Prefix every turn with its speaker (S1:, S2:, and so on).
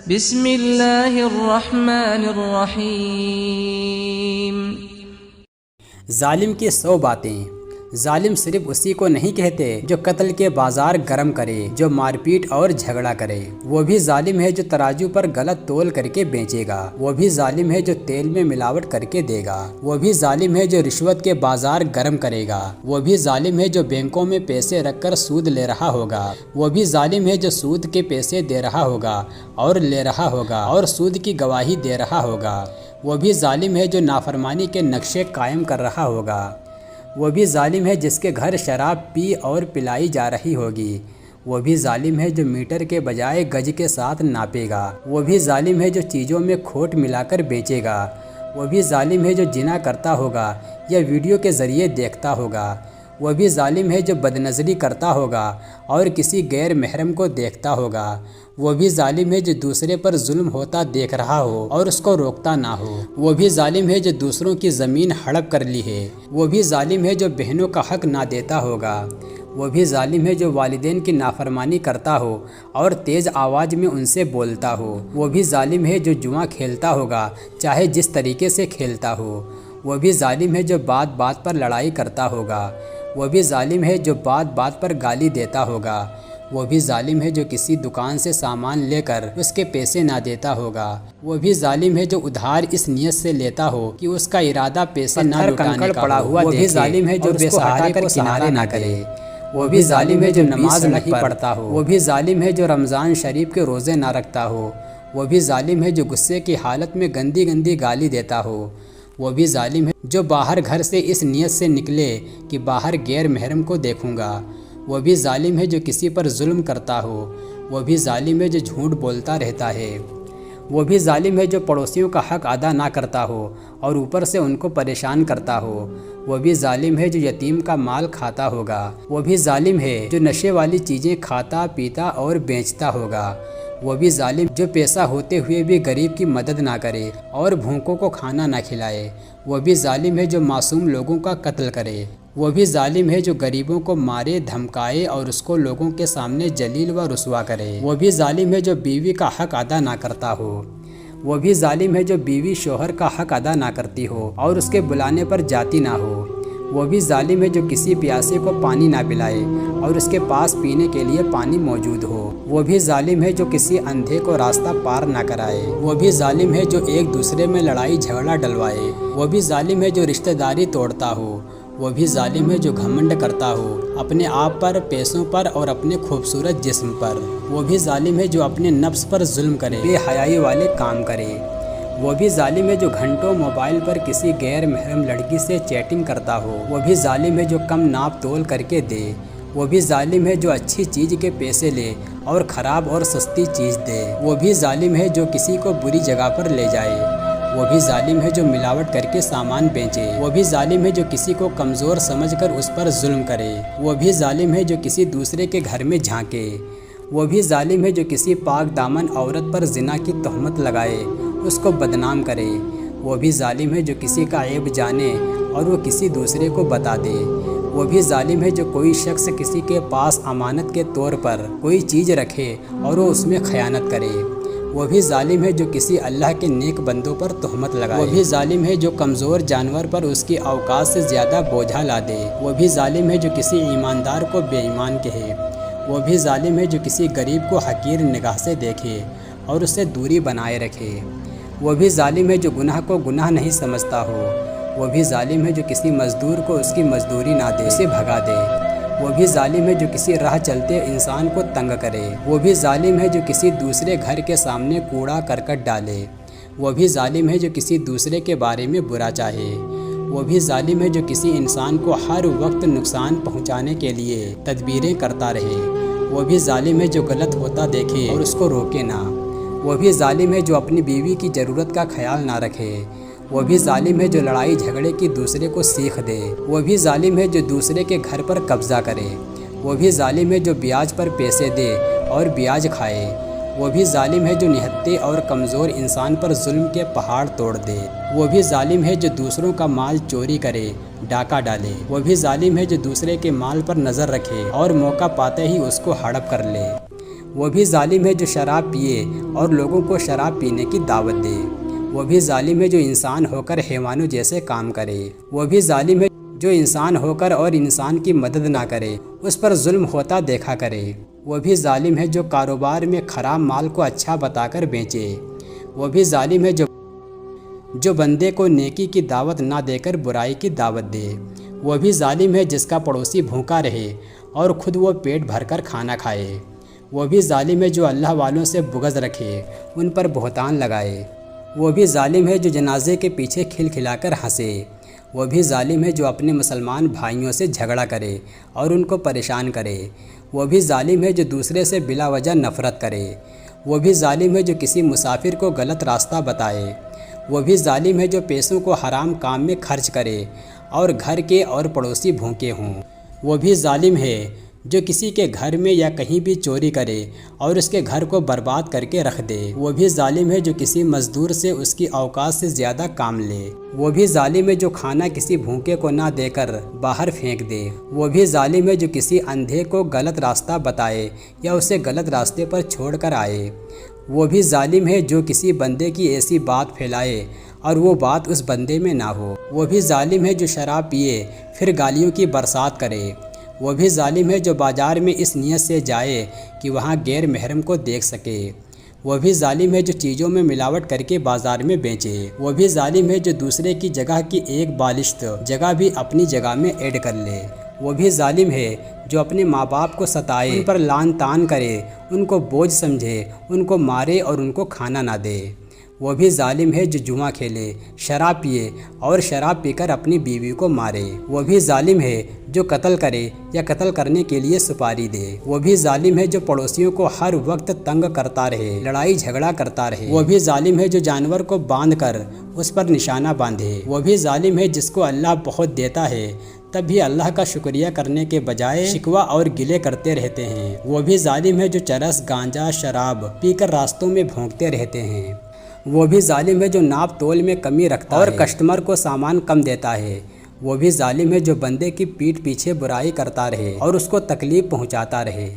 S1: بسم اللہ الرحمن الرحیم۔
S2: ظالم کی 100 باتیں۔ ظالم صرف اسی کو نہیں کہتے جو قتل کے بازار گرم کرے، جو مار پیٹ اور جھگڑا کرے۔ وہ بھی ظالم ہے جو ترازو پر غلط تول کر کے بیچے گا۔ وہ بھی ظالم ہے جو تیل میں ملاوٹ کر کے دے گا۔ وہ بھی ظالم ہے جو رشوت کے بازار گرم کرے گا۔ وہ بھی ظالم ہے جو بینکوں میں پیسے رکھ کر سود لے رہا ہوگا۔ وہ بھی ظالم ہے جو سود کے پیسے دے رہا ہوگا اور لے رہا ہوگا اور سود کی گواہی دے رہا ہوگا۔ وہ بھی ظالم ہے جو نافرمانی کے نقشے قائم کر رہا ہوگا۔ وہ بھی ظالم ہے جس کے گھر شراب پی اور پلائی جا رہی ہوگی۔ وہ بھی ظالم ہے جو میٹر کے بجائے گج کے ساتھ ناپے گا۔ وہ بھی ظالم ہے جو چیزوں میں کھوٹ ملا کر بیچے گا۔ وہ بھی ظالم ہے جو زنا کرتا ہوگا یا ویڈیو کے ذریعے دیکھتا ہوگا۔ وہ بھی ظالم ہے جو بدنظری کرتا ہوگا اور کسی غیر محرم کو دیکھتا ہوگا۔ وہ بھی ظالم ہے جو دوسرے پر ظلم ہوتا دیکھ رہا ہو اور اس کو روکتا نہ ہو۔ وہ بھی ظالم ہے جو دوسروں کی زمین ہڑپ کر لی ہے۔ وہ بھی ظالم ہے جو بہنوں کا حق نہ دیتا ہوگا۔ وہ بھی ظالم ہے جو والدین کی نافرمانی کرتا ہو اور تیز آواز میں ان سے بولتا ہو۔ وہ بھی ظالم ہے جو جوا کھیلتا ہوگا چاہے جس طریقے سے کھیلتا ہو۔ وہ بھی ظالم ہے جو بات بات پر لڑائی کرتا ہوگا۔ وہ بھی ظالم ہے جو بات بات پر گالی دیتا ہوگا۔ وہ بھی ظالم ہے جو کسی دکان سے سامان لے کر اس کے پیسے نہ دیتا ہوگا۔ وہ بھی ظالم ہے جو ادھار اس نیت سے لیتا ہو کہ اس کا ارادہ پیسے نہ لوٹانے کا ہو۔ وہ بھی ظالم ہے جو بے سہارے کو کنارے نہ کرے۔ وہ بھی ظالم ہے جو نماز نہیں پڑھتا ہو۔ وہ بھی ظالم ہے جو رمضان شریف کے روزے نہ رکھتا ہو۔ وہ بھی ظالم ہے جو غصے کی حالت میں گندی گندی گالی دیتا ہو۔ وہ بھی ظالم ہے جو باہر گھر سے اس نیت سے نکلے کہ باہر غیر محرم کو دیکھوں گا۔ وہ بھی ظالم ہے جو کسی پر ظلم کرتا ہو۔ وہ بھی ظالم ہے جو جھوٹ بولتا رہتا ہے۔ وہ بھی ظالم ہے جو پڑوسیوں کا حق ادا نہ کرتا ہو اور اوپر سے ان کو پریشان کرتا ہو۔ وہ بھی ظالم ہے جو یتیم کا مال کھاتا ہوگا۔ وہ بھی ظالم ہے جو نشے والی چیزیں کھاتا پیتا اور بیچتا ہوگا۔ وہ بھی ظالم جو پیسہ ہوتے ہوئے بھی غریب کی مدد نہ کرے اور بھوکوں کو کھانا نہ کھلائے۔ وہ بھی ظالم ہے جو معصوم لوگوں کا قتل کرے۔ وہ بھی ظالم ہے جو غریبوں کو مارے دھمکائے اور اس کو لوگوں کے سامنے ذلیل و رسوا کرے۔ وہ بھی ظالم ہے جو بیوی کا حق ادا نہ کرتا ہو۔ وہ بھی ظالم ہے جو بیوی شوہر کا حق ادا نہ کرتی ہو اور اس کے بلانے پر جاتی نہ ہو۔ وہ بھی ظالم ہے جو کسی پیاسے کو پانی نہ پلائے اور اس کے پاس پینے کے لیے پانی موجود ہو۔ وہ بھی ظالم ہے جو کسی اندھے کو راستہ پار نہ کرائے۔ وہ بھی ظالم ہے جو ایک دوسرے میں لڑائی جھگڑا ڈلوائے۔ وہ بھی ظالم ہے جو رشتہ داری توڑتا ہو۔ وہ بھی ظالم ہے جو گھمنڈ کرتا ہو اپنے آپ پر، پیسوں پر اور اپنے خوبصورت جسم پر۔ وہ بھی ظالم ہے جو اپنے نفس پر ظلم کرے، بے حیائی والے کام کرے۔ وہ بھی ظالم ہے جو گھنٹوں موبائل پر کسی غیر محرم لڑکی سے چیٹنگ کرتا ہو۔ وہ بھی ظالم ہے جو کم ناپ تول کر کے دے۔ وہ بھی ظالم ہے جو اچھی چیز کے پیسے لے اور خراب اور سستی چیز دے۔ وہ بھی ظالم ہے جو کسی کو بری جگہ پر لے جائے۔ وہ بھی ظالم ہے جو ملاوٹ کر کے سامان بیچے۔ وہ بھی ظالم ہے جو کسی کو کمزور سمجھ کر اس پر ظلم کرے۔ وہ بھی ظالم ہے جو کسی دوسرے کے گھر میں جھانکے۔ وہ بھی ظالم ہے جو کسی پاک دامن عورت پر زنا کی تہمت لگائے، اس کو بدنام کرے۔ وہ بھی ظالم ہے جو کسی کا عیب جانے اور وہ کسی دوسرے کو بتا دے۔ وہ بھی ظالم ہے جو کوئی شخص کسی کے پاس امانت کے طور پر کوئی چیز رکھے اور وہ اس میں خیانت کرے۔ وہ بھی ظالم ہے جو کسی اللہ کے نیک بندوں پر تہمت لگائے۔ وہ بھی ظالم ہے جو کمزور جانور پر اس کی اوقات سے زیادہ بوجھا لا دے۔ وہ بھی ظالم ہے جو کسی ایماندار کو بے ایمان کہے۔ وہ بھی ظالم ہے جو کسی غریب کو حقیر نگاہ سے دیکھے اور اس سے دوری بنائے رکھے۔ وہ بھی ظالم ہے جو گناہ کو گناہ نہیں سمجھتا ہو۔ وہ بھی ظالم ہے جو کسی مزدور کو اس کی مزدوری نہ دے، اسے بھگا دے۔ وہ بھی ظالم ہے جو کسی راہ چلتے انسان کو تنگ کرے۔ وہ بھی ظالم ہے جو کسی دوسرے گھر کے سامنے کوڑا کرکٹ ڈالے۔ وہ بھی ظالم ہے جو کسی دوسرے کے بارے میں برا چاہے۔ وہ بھی ظالم ہے جو کسی انسان کو ہر وقت نقصان پہنچانے کے لیے تدبیریں کرتا رہے۔ وہ بھی ظالم ہے جو غلط ہوتا دیکھے اور اس کو روکے نہ۔ وہ بھی ظالم ہے جو اپنی بیوی کی ضرورت کا خیال نہ رکھے۔ وہ بھی ظالم ہے جو لڑائی جھگڑے کی دوسرے کو سیکھ دے۔ وہ بھی ظالم ہے جو دوسرے کے گھر پر قبضہ کرے۔ وہ بھی ظالم ہے جو بیاج پر پیسے دے اور بیاج کھائے۔ وہ بھی ظالم ہے جو نہتے اور کمزور انسان پر ظلم کے پہاڑ توڑ دے۔ وہ بھی ظالم ہے جو دوسروں کا مال چوری کرے، ڈاکہ ڈالے۔ وہ بھی ظالم ہے جو دوسرے کے مال پر نظر رکھے اور موقع پاتے ہی اس کو ہڑپ کر لے۔ وہ بھی ظالم ہے جو شراب پیے اور لوگوں کو شراب پینے کی دعوت دے۔ وہ بھی ظالم ہے جو انسان ہو کر حیوانوں جیسے کام کرے۔ وہ بھی ظالم ہے جو انسان ہو کر اور انسان کی مدد نہ کرے، اس پر ظلم ہوتا دیکھا کرے۔ وہ بھی ظالم ہے جو کاروبار میں خراب مال کو اچھا بتا کر بیچے۔ وہ بھی ظالم ہے جو بندے کو نیکی کی دعوت نہ دے کر برائی کی دعوت دے۔ وہ بھی ظالم ہے جس کا پڑوسی بھوکا رہے اور خود وہ پیٹ بھر کر کھانا کھائے۔ وہ بھی ظالم ہے جو اللہ والوں سے بغض رکھے، ان پر بہتان لگائے۔ وہ بھی ظالم ہے جو جنازے کے پیچھے کھلکھلا کر ہنسے۔ وہ بھی ظالم ہے جو اپنے مسلمان بھائیوں سے جھگڑا کرے اور ان کو پریشان کرے۔ وہ بھی ظالم ہے جو دوسرے سے بلا وجہ نفرت کرے۔ وہ بھی ظالم ہے جو کسی مسافر کو غلط راستہ بتائے۔ وہ بھی ظالم ہے جو پیسوں کو حرام کام میں خرچ کرے اور گھر کے اور پڑوسی بھوکے ہوں۔ وہ بھی ظالم ہے جو کسی کے گھر میں یا کہیں بھی چوری کرے اور اس کے گھر کو برباد کر کے رکھ دے۔ وہ بھی ظالم ہے جو کسی مزدور سے اس کی اوقات سے زیادہ کام لے۔ وہ بھی ظالم ہے جو کھانا کسی بھوکے کو نہ دے کر باہر پھینک دے۔ وہ بھی ظالم ہے جو کسی اندھے کو غلط راستہ بتائے یا اسے غلط راستے پر چھوڑ کر آئے۔ وہ بھی ظالم ہے جو کسی بندے کی ایسی بات پھیلائے اور وہ بات اس بندے میں نہ ہو۔ وہ بھی ظالم ہے جو شراب پیے پھر گالیوں کی برسات کرے۔ وہ بھی ظالم ہے جو بازار میں اس نیت سے جائے کہ وہاں غیر محرم کو دیکھ سکے۔ وہ بھی ظالم ہے جو چیزوں میں ملاوٹ کر کے بازار میں بیچے۔ وہ بھی ظالم ہے جو دوسرے کی جگہ کی ایک بالشت جگہ بھی اپنی جگہ میں ایڈ کر لے۔ وہ بھی ظالم ہے جو اپنے ماں باپ کو ستائے، ان پر لعن طعن کرے، ان کو بوجھ سمجھے، ان کو مارے اور ان کو کھانا نہ دے۔ وہ بھی ظالم ہے جو جوا کھیلے، شراب پیے اور شراب پی کر اپنی بیوی کو مارے۔ وہ بھی ظالم ہے جو قتل کرے یا قتل کرنے کے لیے سپاری دے۔ وہ بھی ظالم ہے جو پڑوسیوں کو ہر وقت تنگ کرتا رہے، لڑائی جھگڑا کرتا رہے۔ وہ بھی ظالم ہے جو جانور کو باندھ کر اس پر نشانہ باندھے۔ وہ بھی ظالم ہے جس کو اللہ بہت دیتا ہے تب بھی اللہ کا شکریہ کرنے کے بجائے شکوہ اور گلے کرتے رہتے ہیں۔ وہ بھی ظالم ہے جو چرس، گانجا، شراب پی کر راستوں میں بھونکتے رہتے ہیں۔ وہ بھی ظالم ہے جو ناپ تول میں کمی رکھتا ہے اور کسٹمر کو سامان کم دیتا ہے۔ وہ بھی ظالم ہے جو بندے کی پیٹھ پیچھے برائی کرتا رہے اور اس کو تکلیف پہنچاتا رہے۔